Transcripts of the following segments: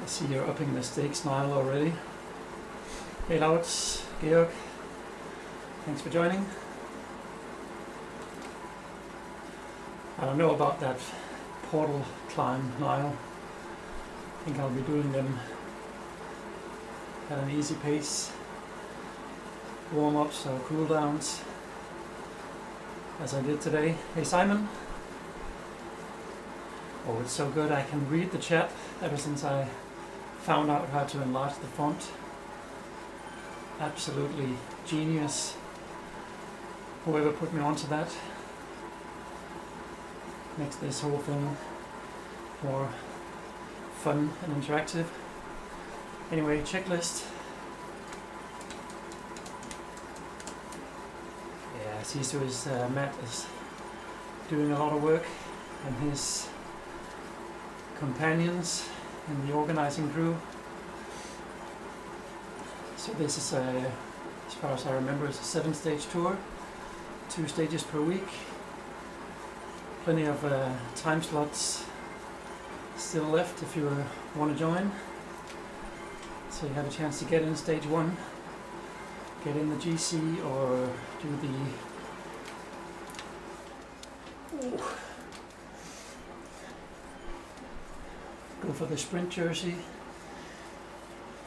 See, you're upping the stakes now already. Hey Laurits, Georg, thanks for joining. I don't know about that portal climb now. I think I'll be doing them at an easy pace. Warm-ups or cool-downs, as I did today. Hey Simon. Oh, it's so good I can read the chat ever since I found out how to enlarge the font. Absolutely genius. Whoever put me onto that makes this whole thing more fun and interactive. Anyway, checklist. Yeah, SISU's Matt is doing a lot of work, and his companions in the organizing crew. So this is as far as I remember, it's a 7-stage tour, 2 stages per week. Plenty of time slots still left if you want to join. So you have a chance to get in stage 1, get in the GC, or do the go for the sprint jersey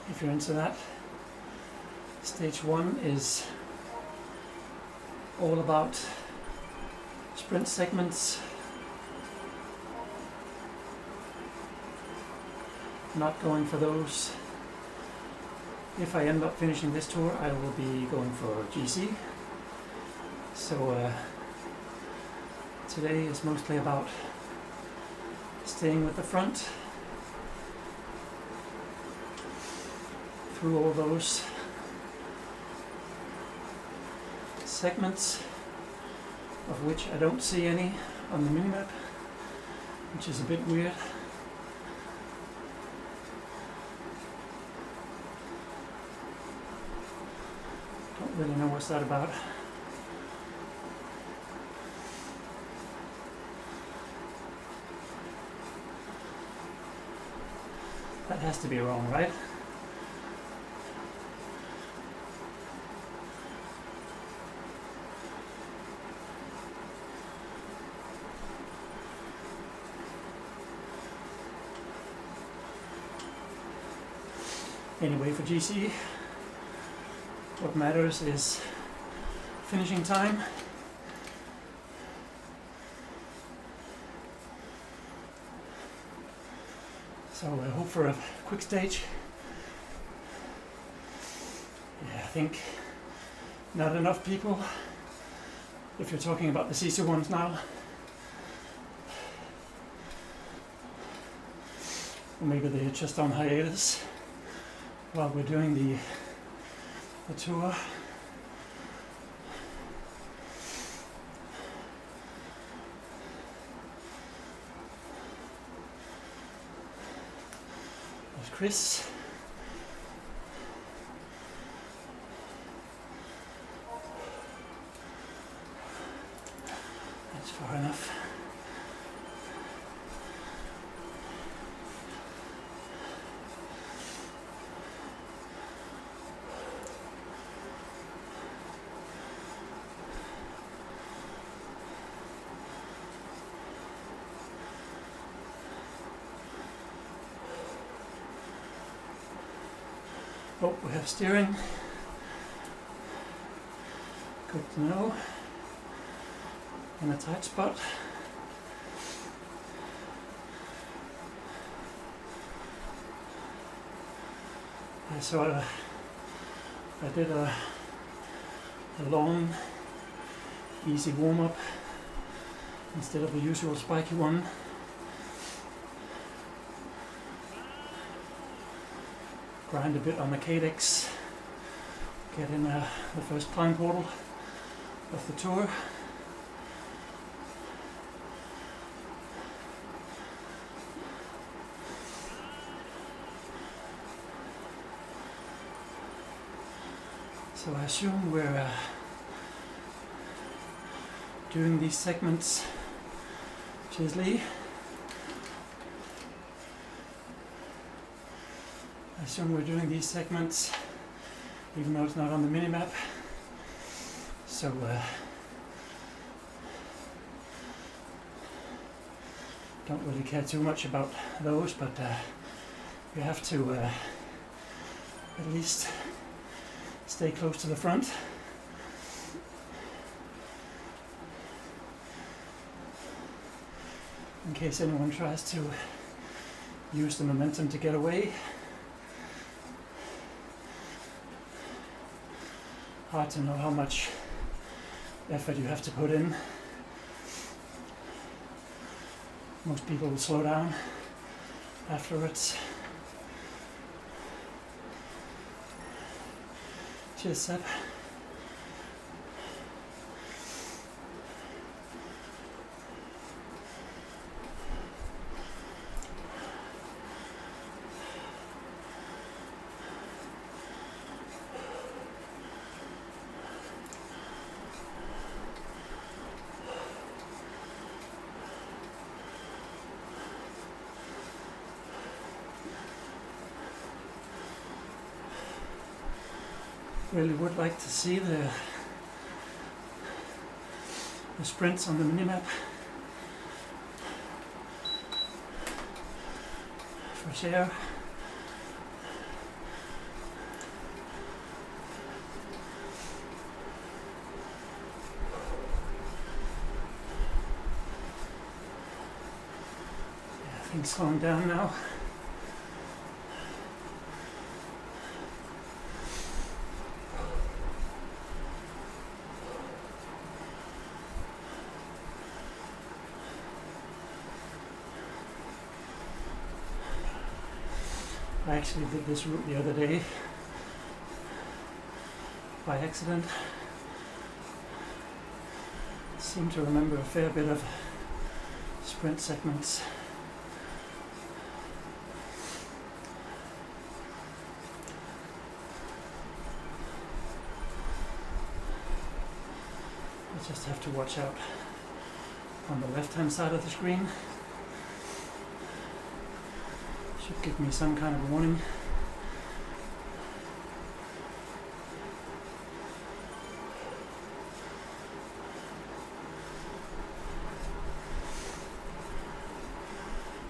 if you're into that. Stage 1 is all about sprint segments. Not going for those. If I end up finishing this tour, I will be going for GC. So today is mostly about staying with the front through all those segments, of which I don't see any on the minimap, which is a bit weird. Don't really know what's that about. That has to be wrong, right? Anyway, for GC, what matters is finishing time. So I hope for a quick stage. Yeah, I think not enough people, if you're talking about the SISU ones now. Or maybe they're just on hiatus while we're doing the tour. There's Chris. That's far enough. Oh, we have steering. Good to know. In a tight spot. So I did a long, easy warm-up instead of the usual spiky one. Grind a bit on the cadex, get in the first climb portal of the tour. So I assume we're doing these segments. Cheers, Lee. I assume we're doing these segments even though it's not on the mini-map. So don't really care too much about those, but you have to at least stay close to the front. In case anyone tries to use the momentum to get away. Hard to know how much effort you have to put in. Most people will slow down afterwards. Cheers, Seb. Really would like to see the sprints on the minimap. Fresh air. Yeah, things slowing down now. I actually did this route the other day by accident. Seem to remember a fair bit of sprint segments. I just have to watch out on the left-hand side of the screen. Should give me some kind of warning.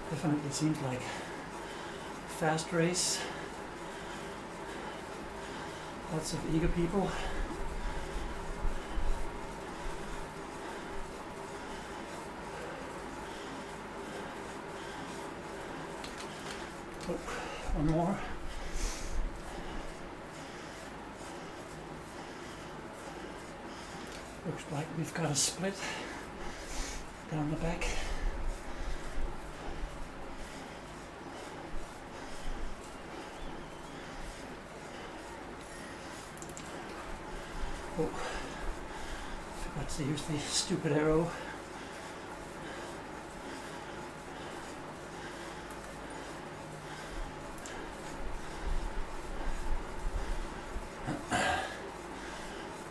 Definitely seems like a fast race. Lots of eager people. Oh, one more. Looks like we've got a split down the back. Oh, forgot to use the stupid arrow.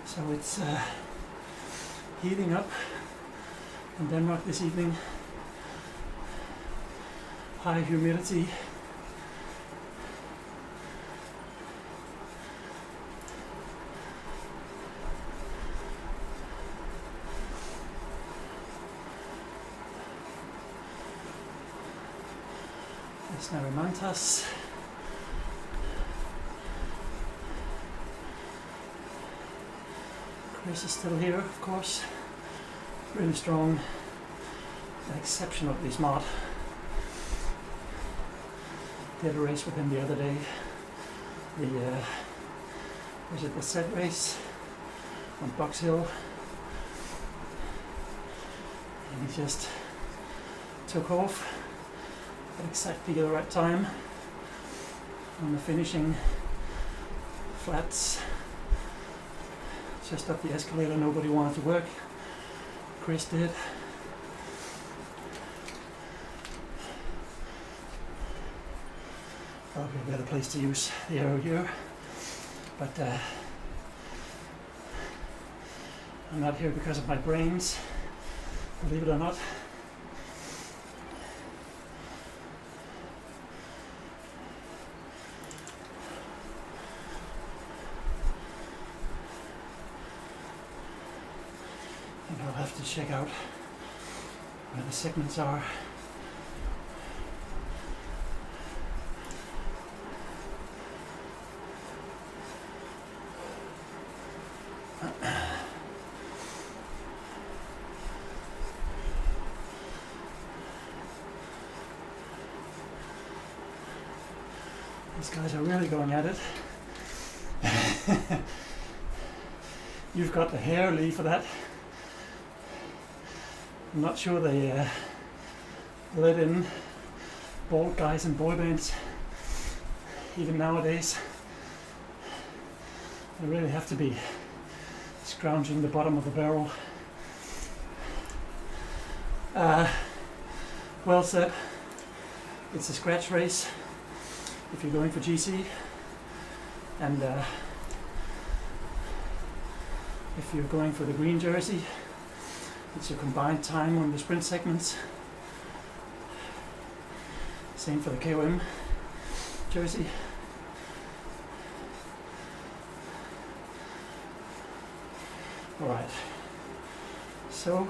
So it's heating up in Denmark this evening. High humidity. It's now Mantas. Chris is still here, of course. Really strong and exceptionally smart. Did a race with him the other day. Was it the set race on Box Hill? And he just took off at exactly the right time on the finishing flats. Just up the escalator, nobody wanted to work. Chris did. Probably a better place to use the arrow here. But I'm not here because of my brains, believe it or not. think I'll have to check out where the segments are. These guys are really going at it. You've got the hair, Lee, for that. I'm not sure they let in bald guys in boy bands, even nowadays. They really have to be scrounging the bottom of the barrel. Well said. It's a scratch race if you're going for GC, and if you're going for the green jersey, it's your combined time on the sprint segments. Same for the KOM jersey. Alright, so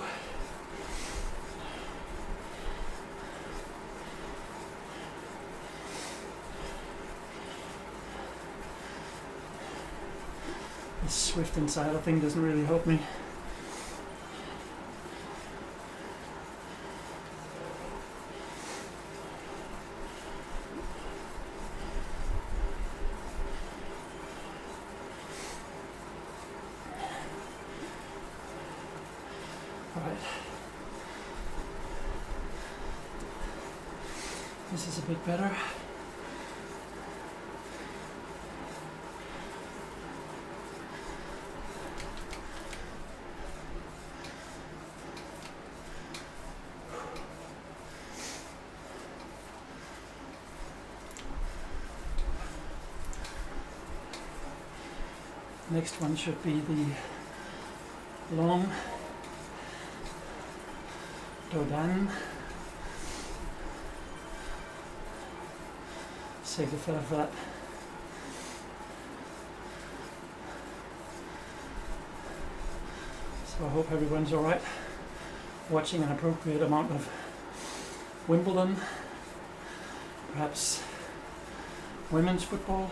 this Zwift Insider thing doesn't really help me. Alright. This is a bit better. Next one should be the long Dodan. Save the fella for that. So I hope everyone's alright watching an appropriate amount of Wimbledon, perhaps women's football.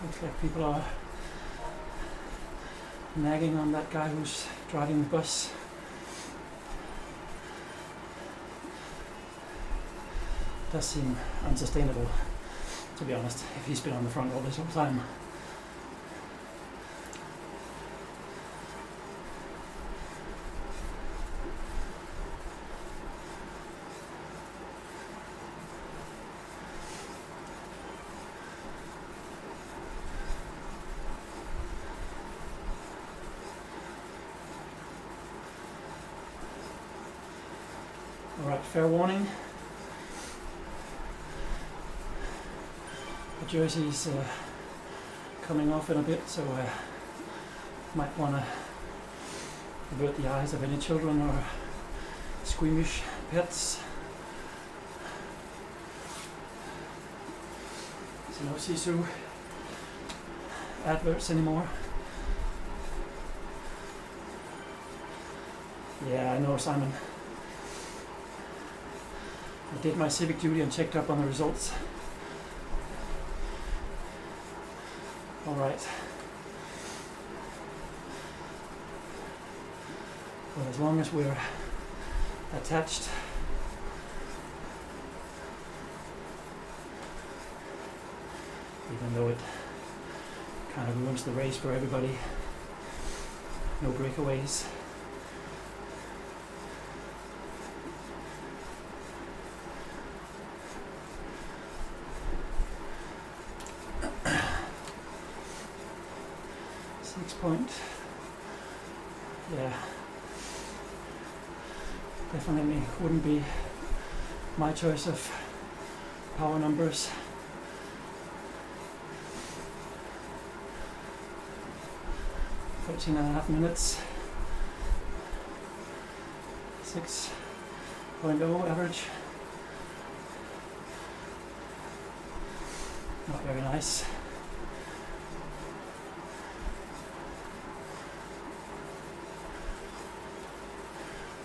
Looks like people are nagging on that guy who's driving the bus. Does seem unsustainable, to be honest, if he's been on the front all this whole time. Alright, fair warning. The jersey's coming off in a bit, so might want to avert the eyes of any children or squeamish pets. So no SISU adverts anymore. Yeah, I know, Simon. I did my civic duty and checked up on the results. Alright. Well, as long as we're attached, even though it kind of ruins the race for everybody, no breakaways. Point. Yeah, definitely wouldn't be my choice of power numbers. .5 minutes, 6.0 average. Not very nice.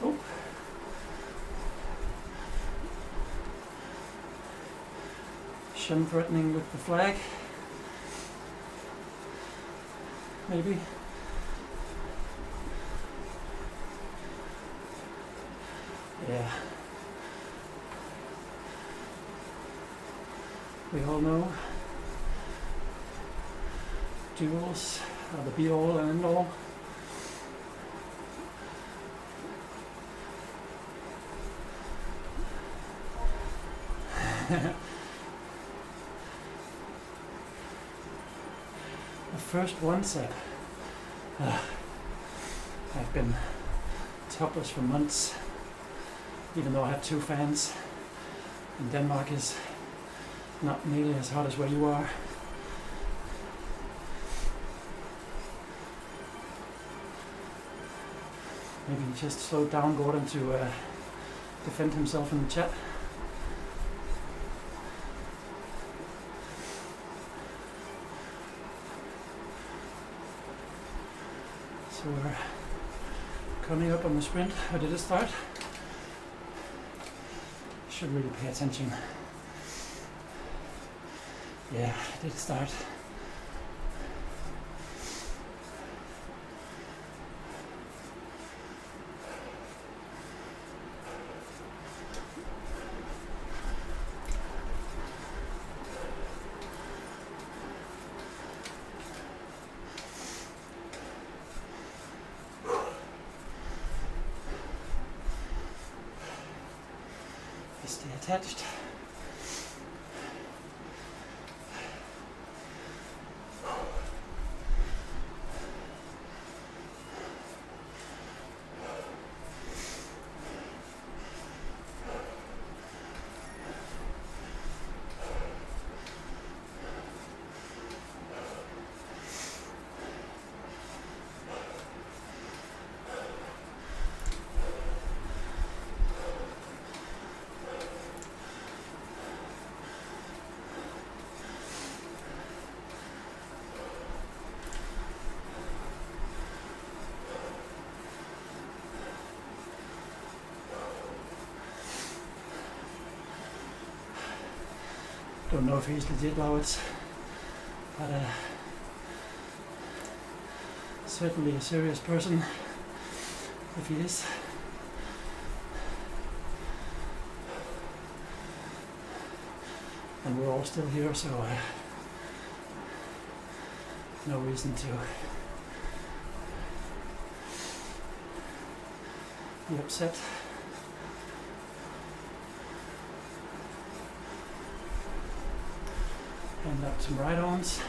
Oh. Shim threatening with the flag. Maybe. Yeah. We all know duels are the be-all and end-all. The first one set. I've been topless for months, even though I have 2 fans, and Denmark is not nearly as hot as where you are. Maybe he just slowed down Gordon to defend himself in the chat. So we're coming up on the sprint. How did it start? Should really pay attention. Yeah, it did start. Stay attached. Don't know if he's legit Lauritz, but certainly a serious person if he is. And we're all still here, so no reason to be upset. And up some ride-ons.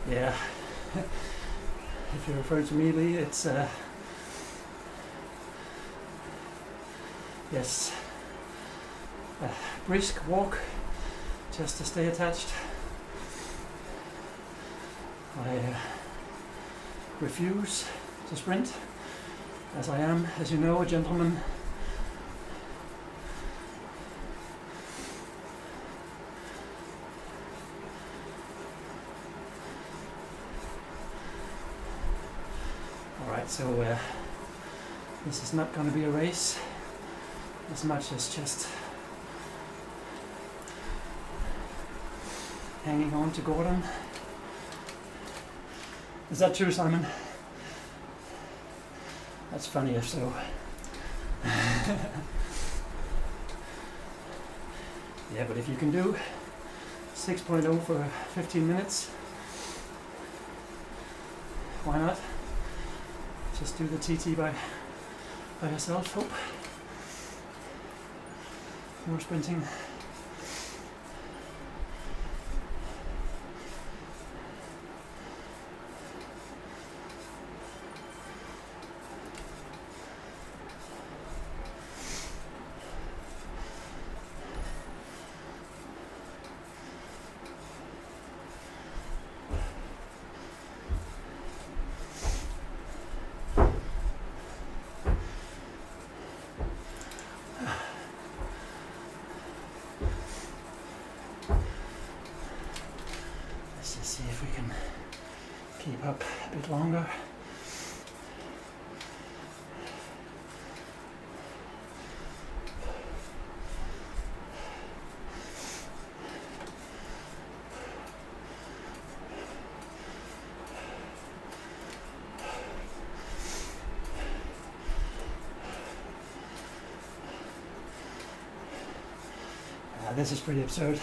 Yeah, if you're referring to me, Lee, it's yes, a brisk walk just to stay attached. I refuse to sprint, as I am, as you know, a gentleman. Alright, so this is not going to be a race as much as just hanging on to Gordon. Is that true, Simon? That's funny if so. Yeah, but if you can do 6.0 for 15 minutes, why not? Just do the TT by yourself. Oh. More sprinting. bit longer. This is pretty absurd.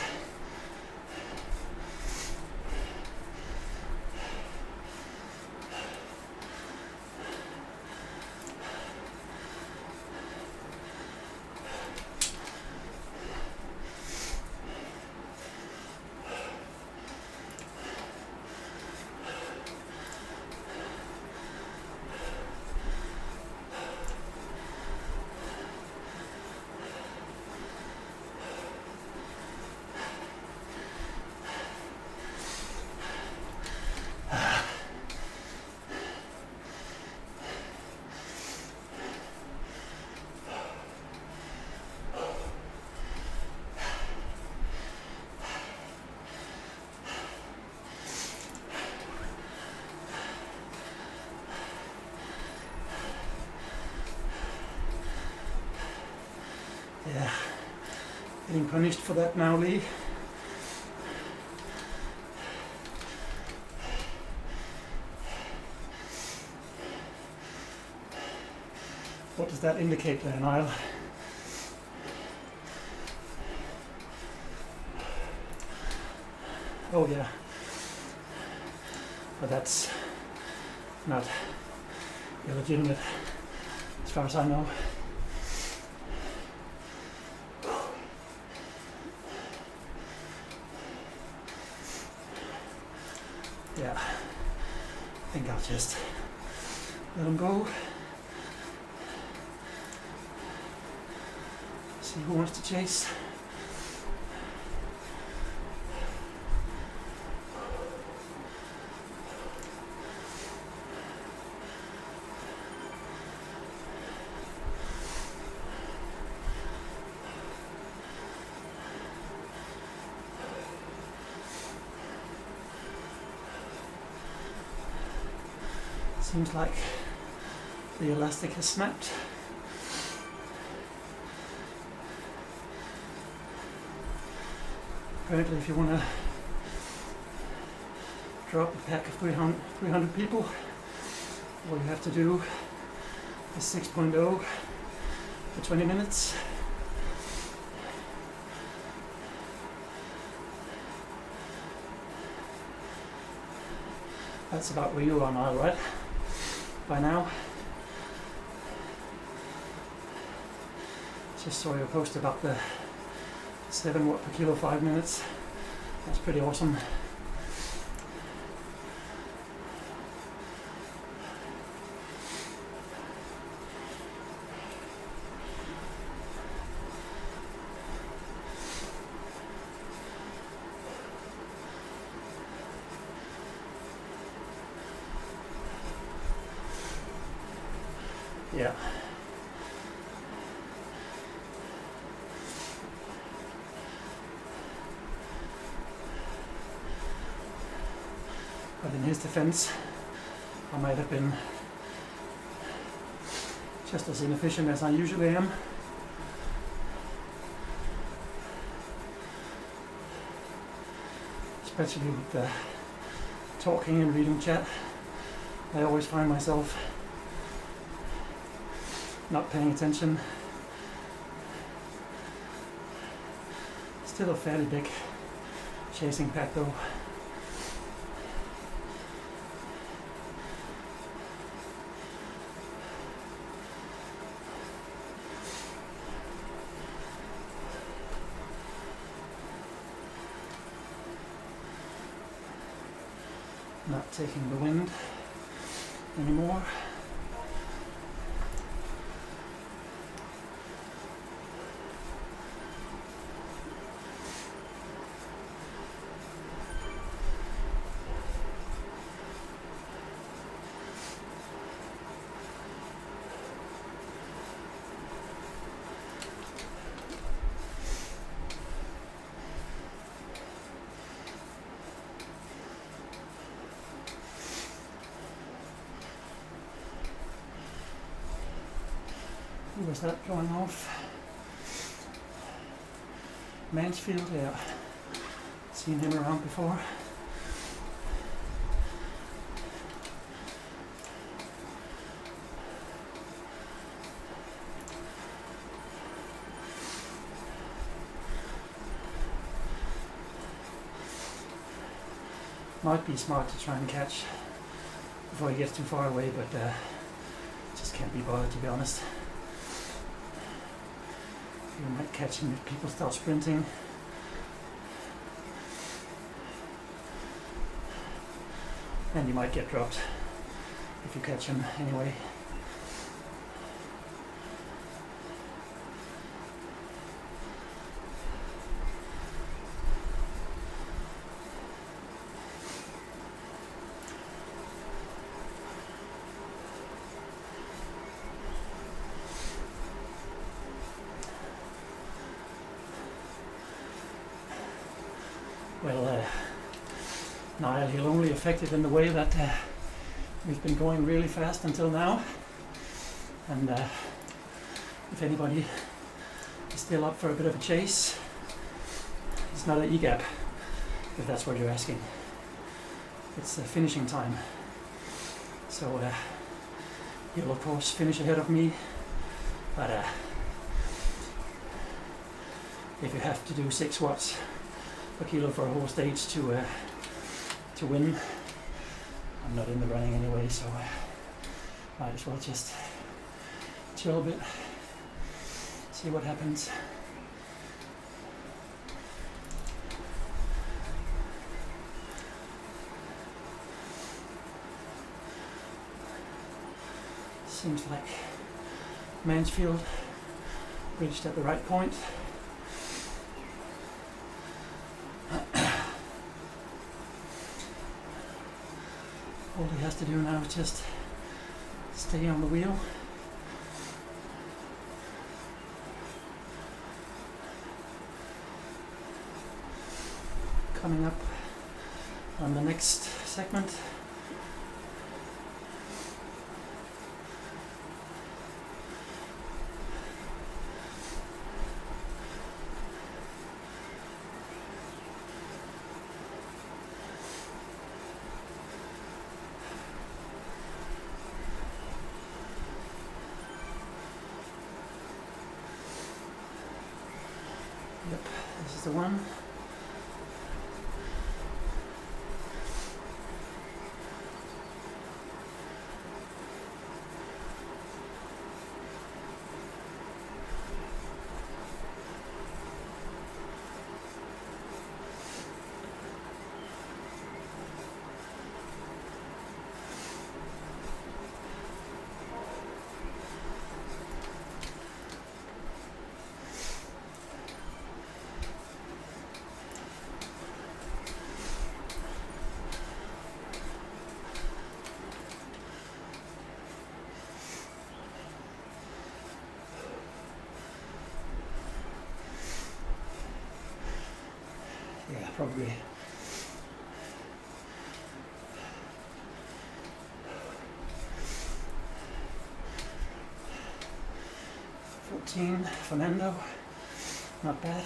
Yeah, getting punished for that now, Lee. What does that indicate there, Niall? Oh yeah, but that's not illegitimate as far as I know. Yeah, I think I'll just let him go. See who wants to chase. Seems like the elastic has snapped. Apparently if you want to drop a pack of 300 people, all you have to do is 6.0 for 20 minutes. That's about where you are now, right? By now. Just saw your post about the 7 watt per kilo 5 minutes. That's pretty awesome. Yeah. But in his defense, I might have been just as inefficient as I usually am. Especially with the talking and reading chat. I always find myself not paying attention. Still a fairly big chasing pack though. Not taking the wind anymore. Who was that going off? Mansfield, yeah. Seen him around before. Might be smart to try and catch before he gets too far away, but just can't be bothered, to be honest. You might catch him if people start sprinting. And you might get dropped if you catch him anyway. Well, Niall, he'll only affect it in the way that we've been going really fast until now. And if anybody is still up for a bit of a chase, it's not an e-gap, if that's what you're asking. It's the finishing time. So he'll of course finish ahead of me, but if you have to do 6 watts per kilo for a whole stage to win, I'm not in the running anyway, so might as well just chill a bit, see what happens. Seems like Mansfield reached at the right point. All he has to do now is just stay on the wheel. Coming up on the next segment. Yep, this is the one. Yeah, probably. Fernando, not bad.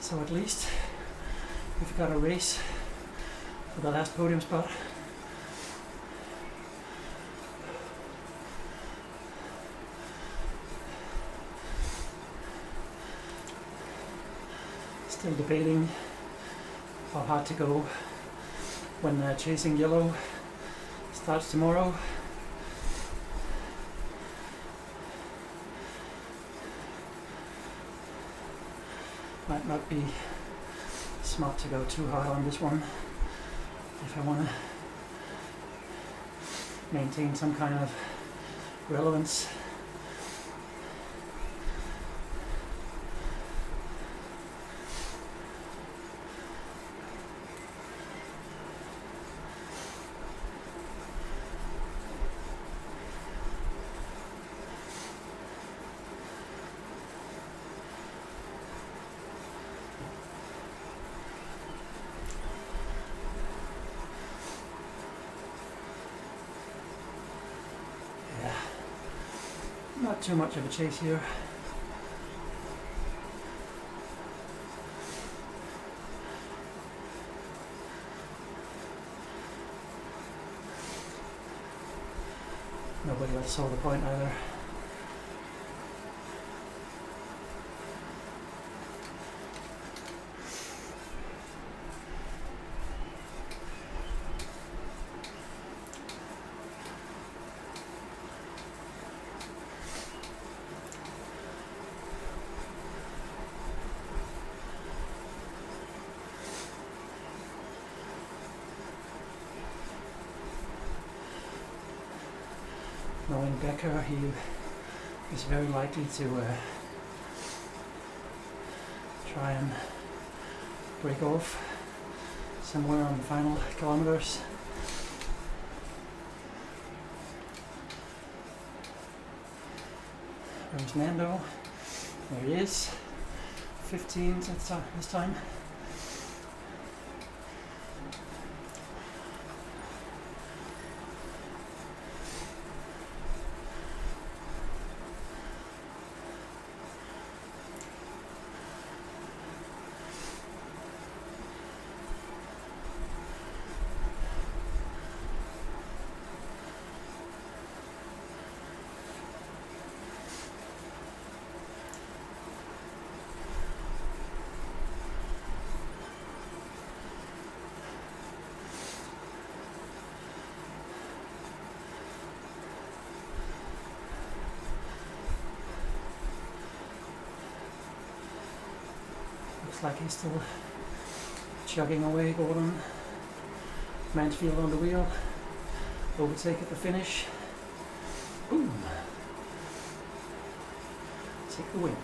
So at least we've got a race for the last podium spot. Still debating how hard to go when chasing yellow starts tomorrow. Might not be smart to go too hard on this one if I want to maintain some kind of relevance. Not too much of a chase here. Nobody else saw the point either. Knowing Becker, he is very likely to try and break off somewhere on the final kilometers. There's Nando. There he is. 15 this time. Looks like he's still chugging away. Gordon Mansfield on the wheel. Overtake at the finish. Boom. Take the win.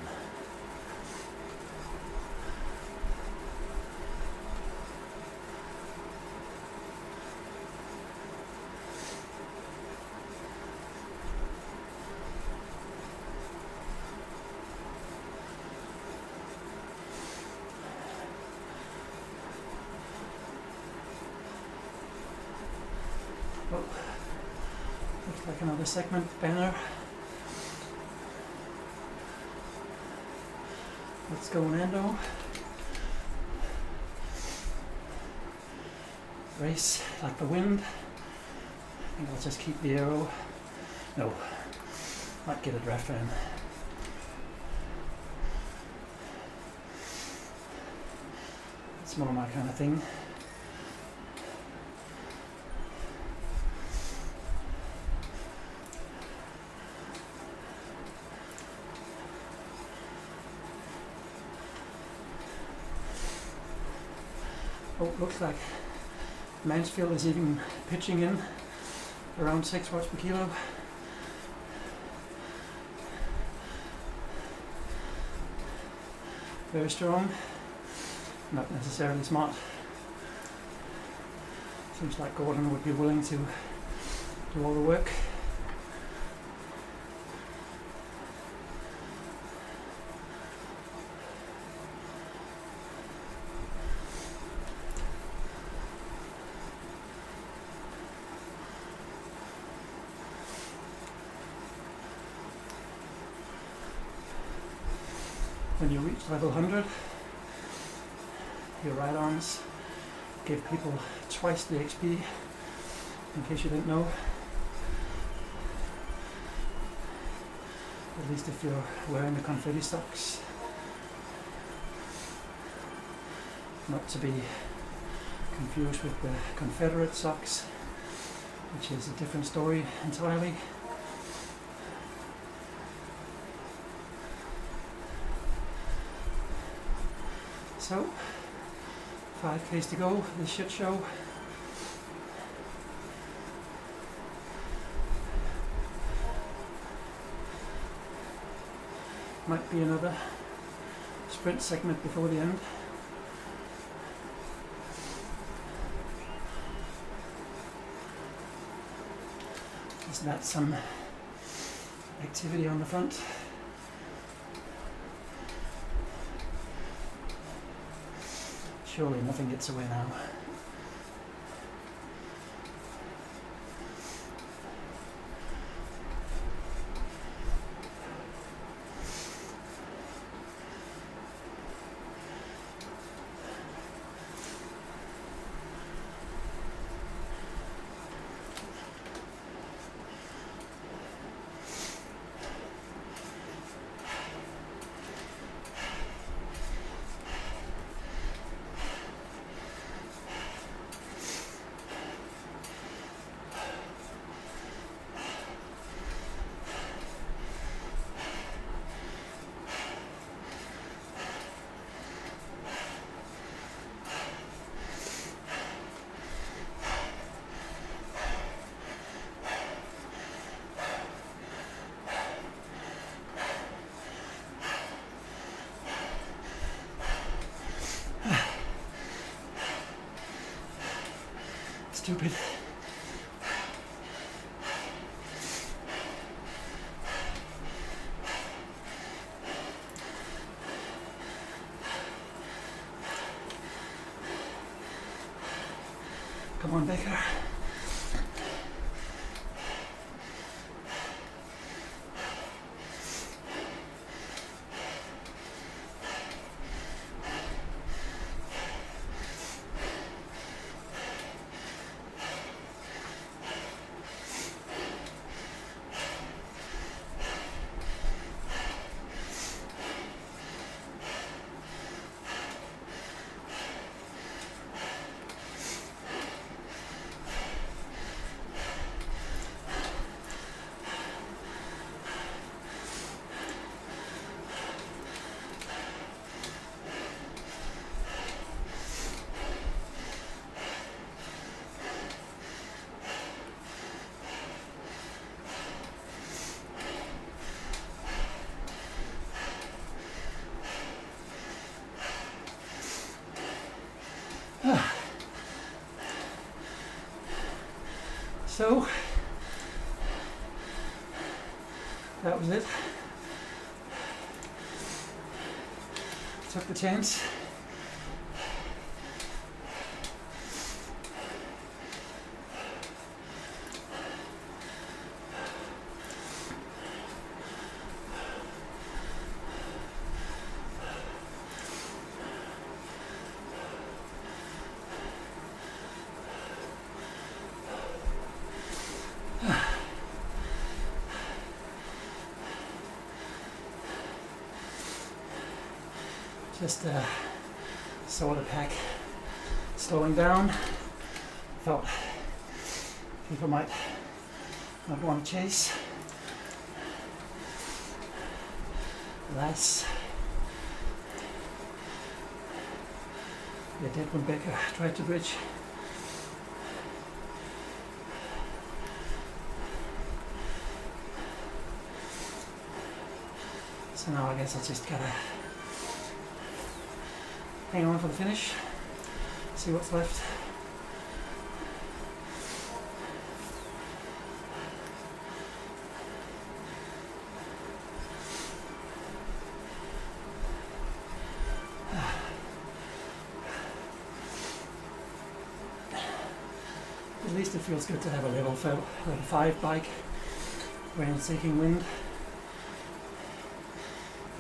Oh, looks like another segment banner. Let's go, Nando. Race like the wind. I think I'll just keep the arrow. No, might get a draft van. It's more my kind of thing. Oh, looks like Mansfield is even pitching in around 6 watts per kilo. Very strong, not necessarily smart. Seems like Gordon would be willing to do all the work. When you reach level 100, your right arms give people twice the HP, in case you didn't know. At least if you're wearing the confetti socks. Not to be confused with the Confederate socks, which is a different story entirely. So, 5Ks to go, this shit show. Might be another sprint segment before the end. Isn't that some activity on the front? Surely nothing gets away now. stupid. Come on, Baker. So that was it. Took the chance. Just saw the pack slowing down. Thought people might not want to chase. Alas, they did when Becker tried to bridge. So now I guess I just gotta hang on for the finish, see what's left. At least it feels good to have a level 5 bike when it's taking wind.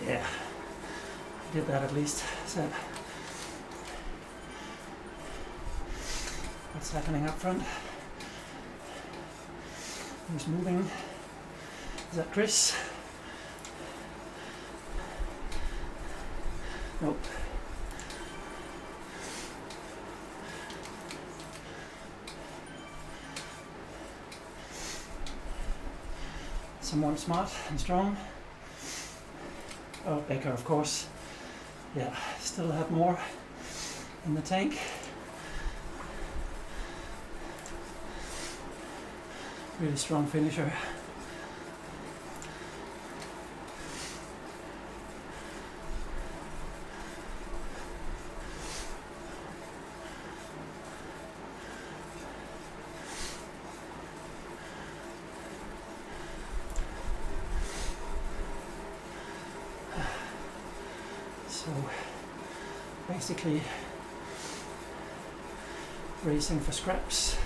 Yeah, I did that at least. So what's happening up front? Who's moving? Is that Chris? Nope. Someone smart and strong. Oh, Baker, of course. Yeah, still have more in the tank. Really strong finisher. So basically racing for scraps.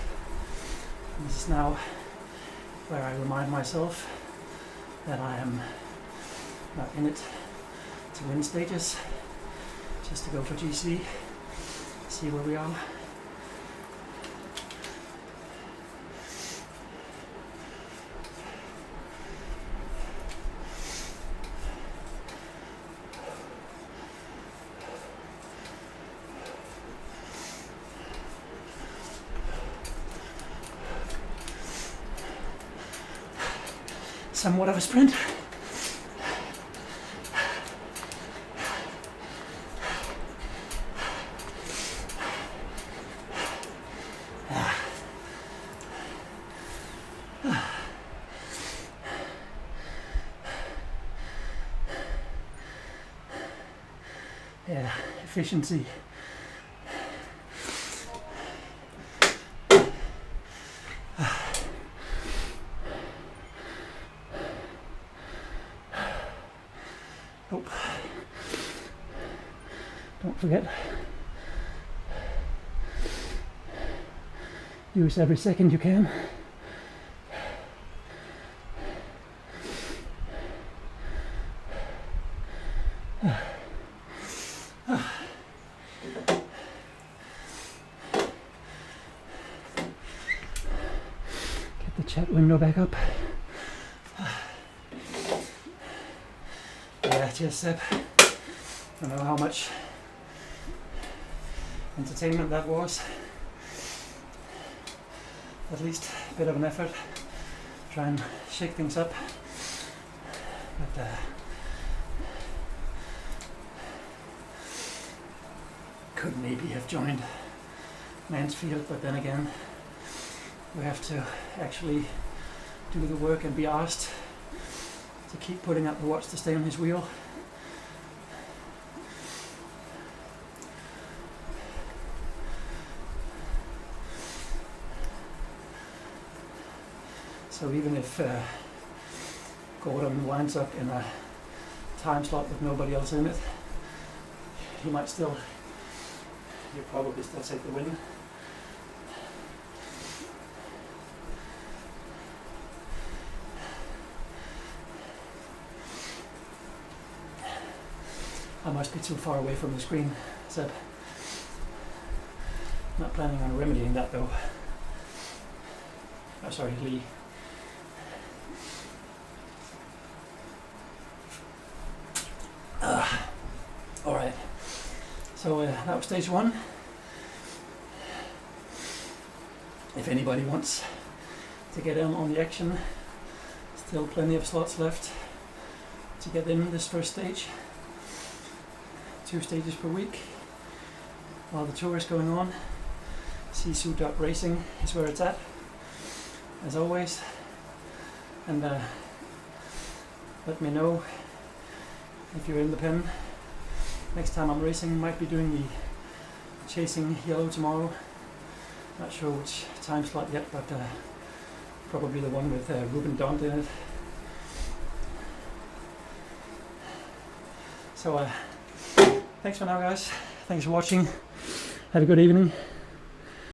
And this is now where I remind myself that I am not in it to win stages, just to go for GC, see where we are. Somewhat of a sprint. Yeah, efficiency. Don't forget, use every second you can. Get the chat window back up. Yeah, cheers Seb. I don't know how much entertainment that was. At least a bit of an effort. Try and shake things up. But could maybe have joined Mansfield, but then again we have to actually do the work and be asked to keep putting up the watch to stay on his wheel. So even if Gordon winds up in a time slot with nobody else in it, he'll probably still take the win. I must be too far away from the screen, Seb. Not planning on remedying that though. Oh, sorry, Lee. Alright, so that was stage one. If anybody wants to get in on the action, still plenty of slots left to get in this first stage. 2 stages per week while the tour is going on. SISU.racing is where it's at, as always. And let me know if you're in the pen. Next time I'm racing, might be doing the chasing yellow tomorrow. Not sure which time slot yet, but probably the one with Ruben Dont in it. So thanks for now guys, thanks for watching, have a good evening.